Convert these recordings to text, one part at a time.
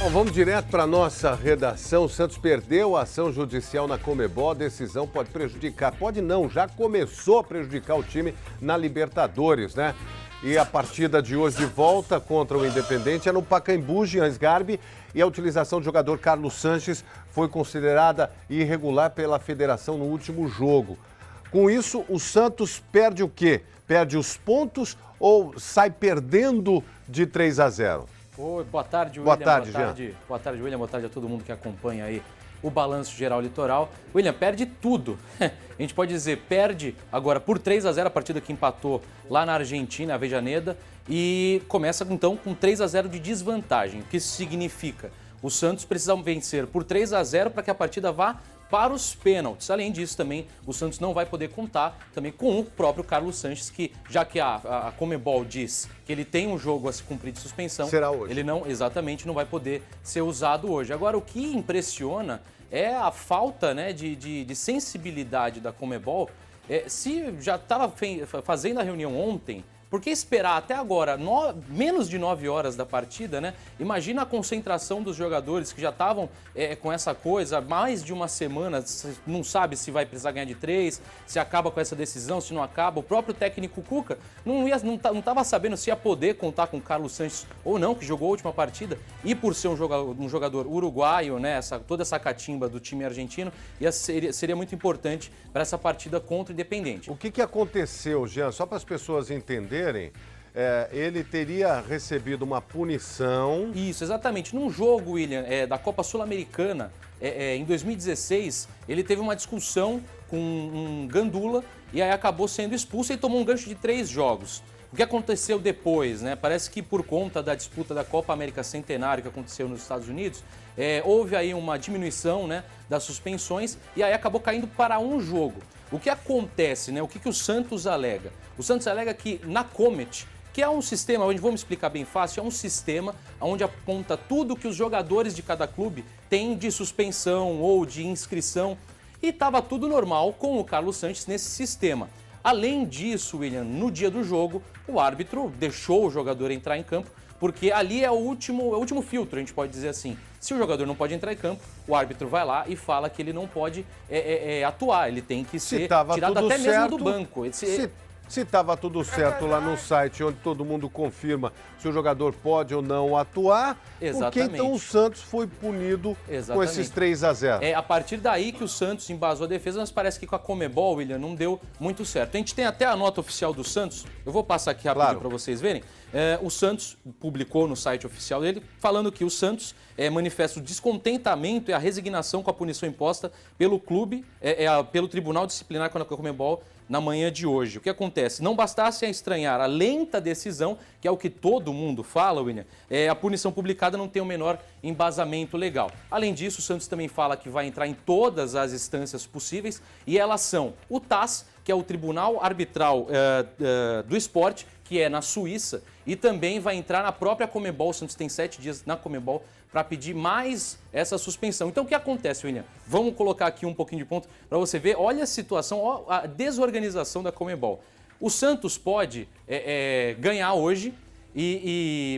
Bom, vamos direto para a nossa redação. O Santos perdeu a ação judicial na Conmebol. A decisão pode prejudicar, pode não, já começou a prejudicar o time na Libertadores, né? E a partida de hoje de volta contra o Independente é no Pacaembu, Jean Sgarbi, e a utilização do jogador Carlos Sanches foi considerada irregular pela federação no último jogo. Com isso, o Santos perde o quê? Perde os pontos ou sai perdendo de 3-0? Oi, boa tarde, William. Boa tarde, Jean. Boa tarde, William. Boa tarde a todo mundo que acompanha aí o Balanço Geral Litoral. William, perde tudo. A gente pode dizer, perde agora por 3-0 a partida que empatou lá na Argentina, Avellaneda, e começa então com 3-0 de desvantagem. O que isso significa? O Santos precisa vencer por 3-0 para que a partida vá para os pênaltis. Além disso, também o Santos não vai poder contar também com o próprio Carlos Sanches, que já que a Conmebol diz que ele tem um jogo a se cumprir de suspensão, será hoje. Ele não vai poder ser usado hoje. Agora, o que impressiona é a falta, né, de sensibilidade da Conmebol. Se já estava fazendo a reunião ontem, por que esperar até agora, menos de 9 horas da partida, né? Imagina a concentração dos jogadores que já estavam com essa coisa, mais de uma semana, não sabe se vai precisar ganhar de 3, se acaba com essa decisão, se não acaba. O próprio técnico Cuca não estava sabendo se ia poder contar com o Carlos Sanches ou não, que jogou a última partida, e por ser um jogador uruguaio, né? Toda essa catimba do time argentino, seria muito importante para essa partida contra o Independente. O que aconteceu, Jean? Só para as pessoas entenderem, ele teria recebido uma punição. Isso, exatamente. Num jogo, William, da Copa Sul-Americana, em 2016, ele teve uma discussão com um gandula e aí acabou sendo expulso e tomou um gancho de 3 jogos. O que aconteceu depois, né? Parece que por conta da disputa da Copa América Centenário que aconteceu nos Estados Unidos, houve aí uma diminuição, né, das suspensões e aí acabou caindo para um jogo. O que acontece, né? O que o Santos alega? O Santos alega que na Comet, que é um sistema, onde vamos explicar bem fácil, é um sistema onde aponta tudo que os jogadores de cada clube têm de suspensão ou de inscrição, e estava tudo normal com o Carlos Sanches nesse sistema. Além disso, William, no dia do jogo, o árbitro deixou o jogador entrar em campo, porque ali é o último filtro, a gente pode dizer assim. Se o jogador não pode entrar em campo, o árbitro vai lá e fala que ele não pode atuar, ele tem que ser tirado até mesmo do banco. Se estava tudo certo lá no site, onde todo mundo confirma se o jogador pode ou não atuar, por que então o Santos foi punido com esses 3-0? É a partir daí que o Santos embasou a defesa, mas parece que com a Conmebol, William, não deu muito certo. A gente tem até a nota oficial do Santos, eu vou passar aqui rapidinho para vocês verem. O Santos publicou no site oficial dele, falando que o Santos manifesta o descontentamento e a resignação com a punição imposta pelo clube, pelo Tribunal Disciplinar com a Conmebol na manhã de hoje. O que acontece? Não bastasse estranhar a lenta decisão, que é o que todo mundo fala, William, a punição publicada não tem o menor embasamento legal. Além disso, o Santos também fala que vai entrar em todas as instâncias possíveis, e elas são o TAS, que é o Tribunal Arbitral do Esporte, que é na Suíça, e também vai entrar na própria Conmebol. O Santos tem 7 dias na Conmebol para pedir mais essa suspensão. Então, o que acontece, William? Vamos colocar aqui um pouquinho de ponto para você ver. Olha a situação, a desorganização da Conmebol. O Santos pode ganhar hoje,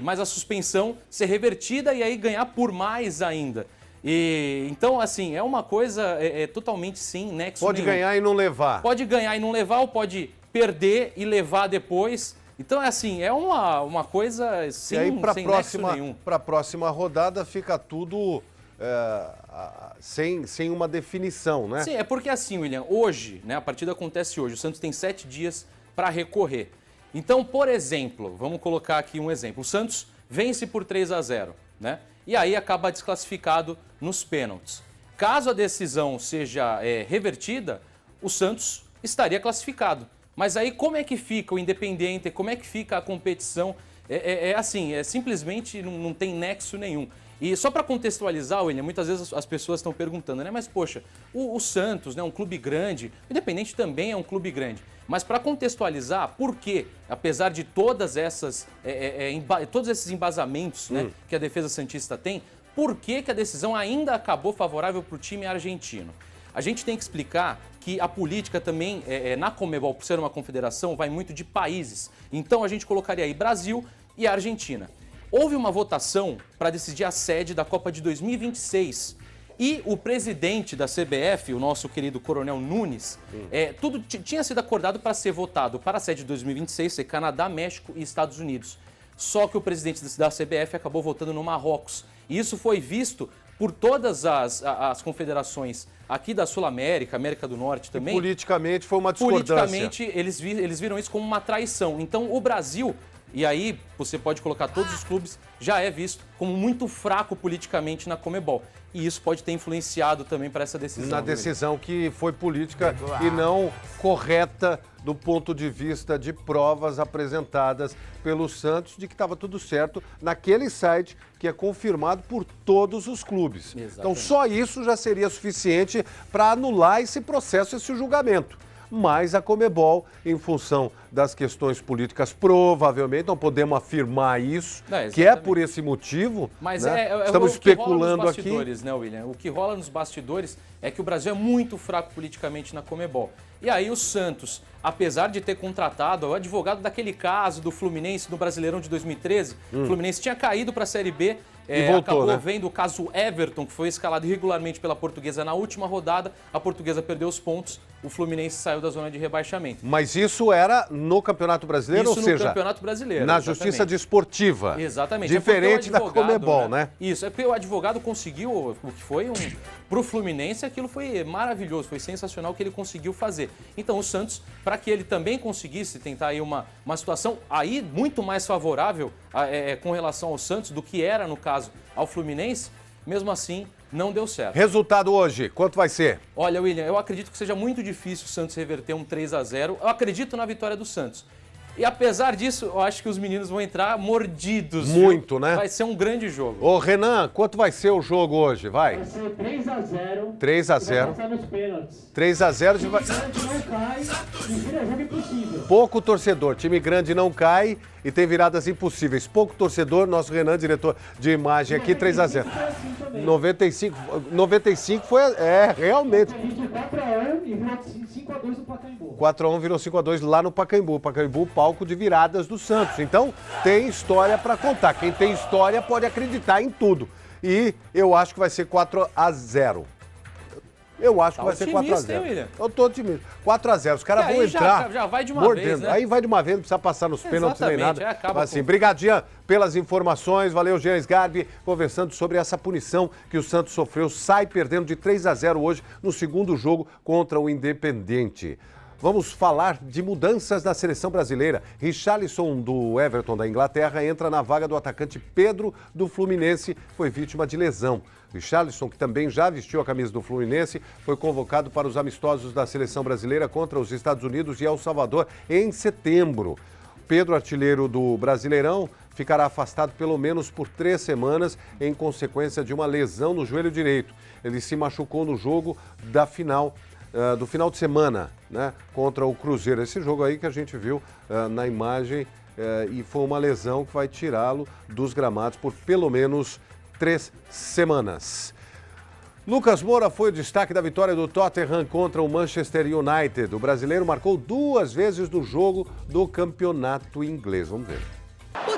mas a suspensão ser revertida e aí ganhar por mais ainda. Então, assim, é uma coisa totalmente sem nexo Pode nenhum. ganhar e não levar. Pode ganhar e não levar, ou pode perder e levar depois. Então, é uma coisa sem nexo nenhum. Para a próxima rodada fica tudo sem uma definição, né? Sim, é porque assim, William, hoje, né, a partida acontece hoje, o Santos tem 7 dias para recorrer. Então, por exemplo, vamos colocar aqui um exemplo, o Santos vence por 3-0, né? E aí acaba desclassificado nos pênaltis. Caso a decisão seja revertida, o Santos estaria classificado. Mas aí como é que fica o Independente, como é que fica a competição? Simplesmente não tem nexo nenhum. E só para contextualizar, William, muitas vezes as pessoas estão perguntando, né? Mas, poxa, o Santos, né, um clube grande, o Independente também é um clube grande. Mas para contextualizar, por que, apesar de todos esses embasamentos, né, que a defesa santista tem, por que a decisão ainda acabou favorável para o time argentino? A gente tem que explicar que a política também, na Conmebol, por ser uma confederação, vai muito de países. Então a gente colocaria aí Brasil e Argentina. Houve uma votação para decidir a sede da Copa de 2026 e o presidente da CBF, o nosso querido Coronel Nunes, tudo tinha sido acordado para ser votado para a sede de 2026 ser Canadá, México e Estados Unidos. Só que o presidente da CBF acabou votando no Marrocos. E isso foi visto por todas as confederações aqui da Sul-América, América do Norte também. E politicamente foi uma discordância. Politicamente, eles viram isso como uma traição. Então, o Brasil, e aí você pode colocar todos os clubes, já é visto como muito fraco politicamente na Conmebol. E isso pode ter influenciado também para essa decisão. Na decisão que foi política e não correta do ponto de vista de provas apresentadas pelo Santos de que estava tudo certo naquele site que é confirmado por todos os clubes. Exatamente. Então só isso já seria suficiente para anular esse processo, esse julgamento. Mas a Conmebol, em função das questões políticas, provavelmente, não podemos afirmar isso, que é por esse motivo, mas né? Estamos especulando aqui. Né, William? O que rola nos bastidores é que o Brasil é muito fraco politicamente na Conmebol. E aí o Santos, apesar de ter contratado o advogado daquele caso do Fluminense no Brasileirão de 2013, o Fluminense tinha caído para a Série B, e voltou, acabou né? vendo o caso Everton, que foi escalado irregularmente pela Portuguesa na última rodada, a Portuguesa perdeu os pontos, o Fluminense saiu da zona de rebaixamento. Mas isso era no Campeonato Brasileiro, Isso ou seja, no Campeonato Brasileiro, na exatamente. Justiça Desportiva. Exatamente. Diferente da advogado, Conmebol, né? Isso, é porque o advogado conseguiu, o que foi pro Fluminense, aquilo foi maravilhoso, foi sensacional o que ele conseguiu fazer. Então o Santos, para que ele também conseguisse tentar aí uma situação aí muito mais favorável com relação ao Santos do que era, no caso, ao Fluminense, mesmo assim, não deu certo. Resultado hoje, quanto vai ser? Olha, William, eu acredito que seja muito difícil o Santos reverter um 3-0. Eu acredito na vitória do Santos. E apesar disso, eu acho que os meninos vão entrar mordidos. Muito, viu? né? Vai ser um grande jogo. Ô, Renan, quanto vai ser o jogo hoje? Vai. Vai ser 3-0. 3-0. Vai passar nos pênaltis. 3-0. O grande não cai e vira jogo impossível. Pouco torcedor. Time grande não cai e tem viradas impossíveis. Pouco torcedor. Nosso Renan, diretor de imagem aqui, 3-0. 95 foi, realmente. A gente 4-1 e virou 5-2 no Pacaembu. 4-1 virou 5-2 lá no Pacaembu. Pacaembu, palco de viradas do Santos. Então, tem história para contar. Quem tem história pode acreditar em tudo. E eu acho que vai ser 4-0. Eu acho que vai ser 4-0. Eu tô otimista. 4-0. Os caras vão entrar. Já vai de uma mordendo. vez, né? Aí vai de uma vez, não precisa passar nos pênaltis nem nada. Acaba assim, obrigado, Jean, pelas informações. Valeu, Jean Sgarbi, conversando sobre essa punição que o Santos sofreu. Sai perdendo de 3-0 hoje no segundo jogo contra o Independente. Vamos falar de mudanças na seleção brasileira. Richarlison, do Everton da Inglaterra, entra na vaga do atacante Pedro, do Fluminense, foi vítima de lesão. Richarlison, que também já vestiu a camisa do Fluminense, foi convocado para os amistosos da seleção brasileira contra os Estados Unidos e El Salvador em setembro. Pedro, artilheiro do Brasileirão, ficará afastado pelo menos por 3 semanas em consequência de uma lesão no joelho direito. Ele se machucou no jogo do final de semana, né, contra o Cruzeiro. Esse jogo aí que a gente viu na imagem e foi uma lesão que vai tirá-lo dos gramados por pelo menos 3 semanas. Lucas Moura foi o destaque da vitória do Tottenham contra o Manchester United. O brasileiro marcou 2 vezes no jogo do campeonato inglês. Vamos ver.